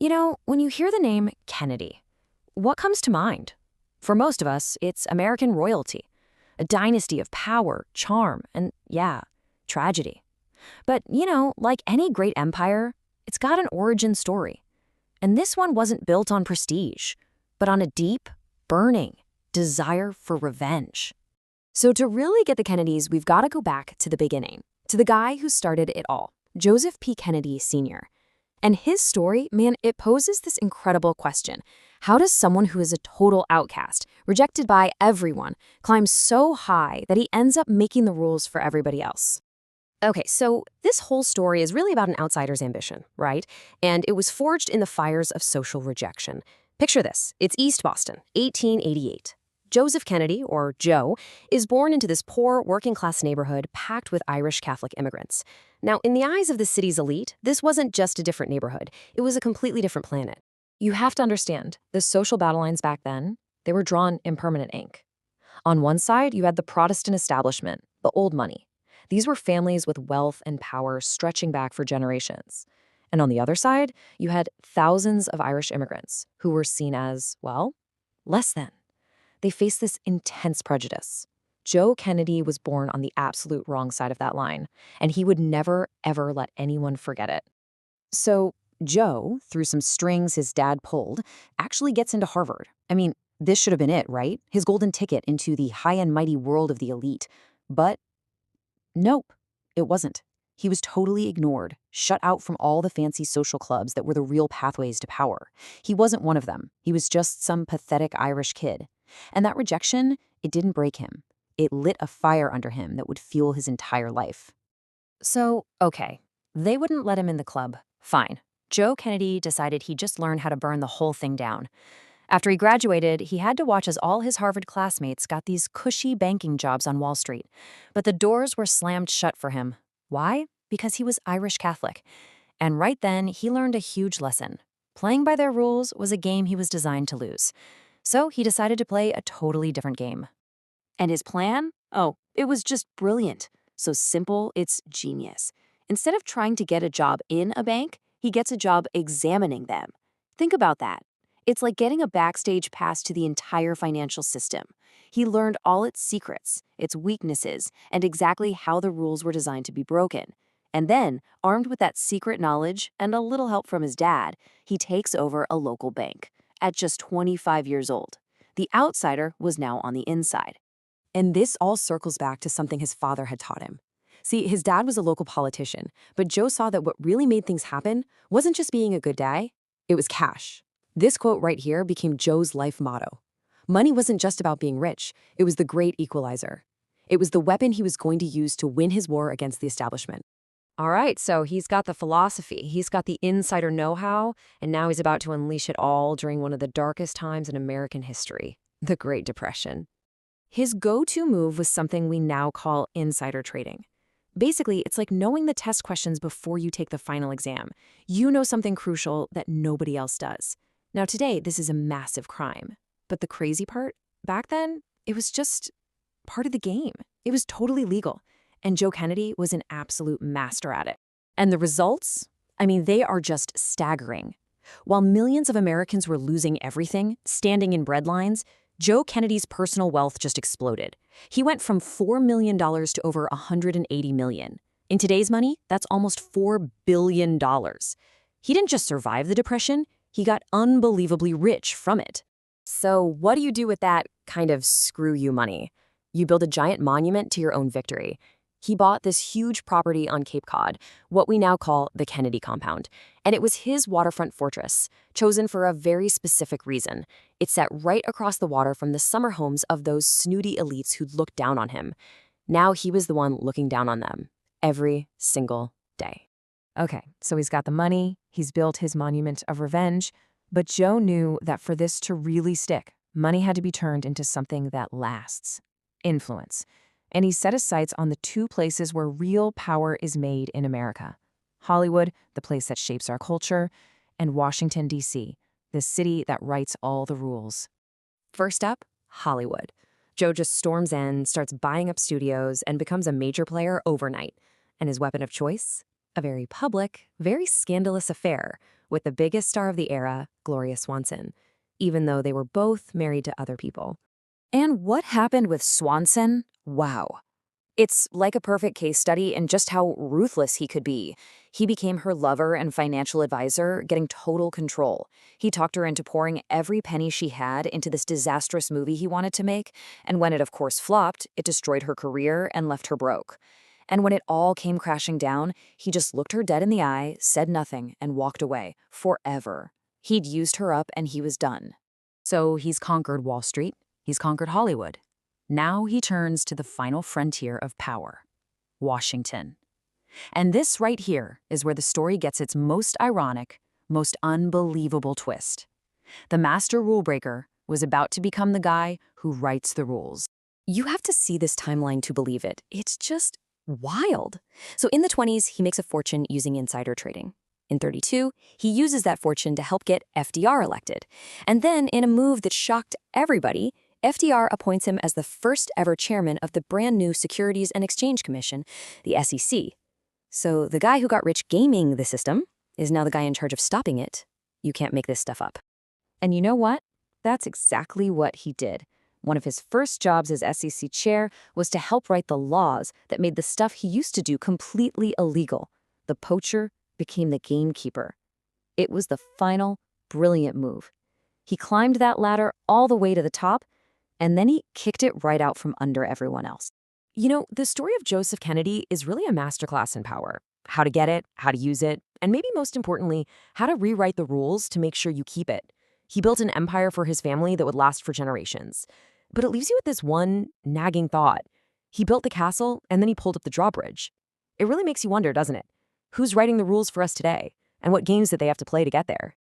When you hear the name Kennedy, what comes to mind? For most of us, it's American royalty, a dynasty of power, charm, and, yeah, tragedy. But, like any great empire, it's got an origin story. And this one wasn't built on prestige, but on a deep, burning desire for revenge. So to really get the Kennedys, we've got to go back to the beginning, to the guy who started it all, Joseph P. Kennedy Sr. And his story, man, it poses this incredible question. How does someone who is a total outcast, rejected by everyone, climb so high that he ends up making the rules for everybody else? Okay, so this whole story is really about an outsider's ambition, right? And it was forged in the fires of social rejection. Picture this. It's East Boston, 1888. Joseph Kennedy, or Joe, is born into this poor, working-class neighborhood packed with Irish Catholic immigrants. Now, in the eyes of the city's elite, this wasn't just a different neighborhood. It was a completely different planet. You have to understand, the social battle lines back then, they were drawn in permanent ink. On one side, you had the Protestant establishment, the old money. These were families with wealth and power stretching back for generations. And on the other side, you had thousands of Irish immigrants who were seen as, well, less than. They faced this intense prejudice. Joe Kennedy was born on the absolute wrong side of that line, and he would never, ever let anyone forget it. So Joe, through some strings his dad pulled, actually gets into Harvard. I mean, this should have been it, right? His golden ticket into the high and mighty world of the elite. But nope, it wasn't. He was totally ignored, shut out from all the fancy social clubs that were the real pathways to power. He wasn't one of them. He was just some pathetic Irish kid. And that rejection, it didn't break him. It lit a fire under him that would fuel his entire life. So, okay, they wouldn't let him in the club. Fine. Joe Kennedy decided he'd just learn how to burn the whole thing down. After he graduated, he had to watch as all his Harvard classmates got these cushy banking jobs on Wall Street. But the doors were slammed shut for him. Why? Because he was Irish Catholic. And right then, he learned a huge lesson. Playing by their rules was a game he was designed to lose. So he decided to play a totally different game. And his plan? Oh, it was just brilliant. So simple, it's genius. Instead of trying to get a job in a bank, he gets a job examining them. Think about that. It's like getting a backstage pass to the entire financial system. He learned all its secrets, its weaknesses, and exactly how the rules were designed to be broken. And then, armed with that secret knowledge and a little help from his dad, he takes over a local bank. At just 25 years old. The outsider was now on the inside. And this all circles back to something his father had taught him. See, his dad was a local politician, but Joe saw that what really made things happen wasn't just being a good guy, it was cash. This quote right here became Joe's life motto. Money wasn't just about being rich, it was the great equalizer. It was the weapon he was going to use to win his war against the establishment. All right, so he's got the philosophy, he's got the insider know-how, and now he's about to unleash it all during one of the darkest times in American history, the Great Depression. His go-to move was something we now call insider trading. Basically, it's like knowing the test questions before you take the final exam. You know something crucial that nobody else does. Now today, this is a massive crime. But the crazy part, back then, it was just part of the game. It was totally legal. And Joe Kennedy was an absolute master at it. And the results? I mean, they are just staggering. While millions of Americans were losing everything, standing in bread lines, Joe Kennedy's personal wealth just exploded. He went from $4 million to over $180 million. In today's money, that's almost $4 billion. He didn't just survive the Depression, he got unbelievably rich from it. So what do you do with that kind of screw you money? You build a giant monument to your own victory. He bought this huge property on Cape Cod, what we now call the Kennedy Compound, and it was his waterfront fortress, chosen for a very specific reason. It sat right across the water from the summer homes of those snooty elites who'd looked down on him. Now he was the one looking down on them, every single day. Okay, so he's got the money, he's built his monument of revenge, but Joe knew that for this to really stick, money had to be turned into something that lasts. Influence. And he set his sights on the two places where real power is made in America. Hollywood, the place that shapes our culture, and Washington, D.C., the city that writes all the rules. First up, Hollywood. Joe just storms in, starts buying up studios, and becomes a major player overnight. And his weapon of choice? A very public, very scandalous affair with the biggest star of the era, Gloria Swanson, even though they were both married to other people. And what happened with Swanson? Wow. It's like a perfect case study in just how ruthless he could be. He became her lover and financial advisor, getting total control. He talked her into pouring every penny she had into this disastrous movie he wanted to make, and when it of course flopped, it destroyed her career and left her broke. And when it all came crashing down, he just looked her dead in the eye, said nothing, and walked away, forever. He'd used her up and he was done. So he's conquered Wall Street, he's conquered Hollywood. Now he turns to the final frontier of power, Washington. And this right here is where the story gets its most ironic, most unbelievable twist. The master rule-breaker was about to become the guy who writes the rules. You have to see this timeline to believe it. It's just wild. So in the 20s, he makes a fortune using insider trading. In 32, he uses that fortune to help get FDR elected. And then, in a move that shocked everybody, FDR appoints him as the first ever chairman of the brand new Securities and Exchange Commission, the SEC. So the guy who got rich gaming the system is now the guy in charge of stopping it. You can't make this stuff up. And you know what? That's exactly what he did. One of his first jobs as SEC chair was to help write the laws that made the stuff he used to do completely illegal. The poacher became the gamekeeper. It was the final, brilliant move. He climbed that ladder all the way to the top, and then he kicked it right out from under everyone else. You know, the story of Joseph Kennedy is really a masterclass in power. How to get it, how to use it, and maybe most importantly, how to rewrite the rules to make sure you keep it. He built an empire for his family that would last for generations. But it leaves you with this one nagging thought. He built the castle, and then he pulled up the drawbridge. It really makes you wonder, doesn't it? Who's writing the rules for us today? And what games did they have to play to get there?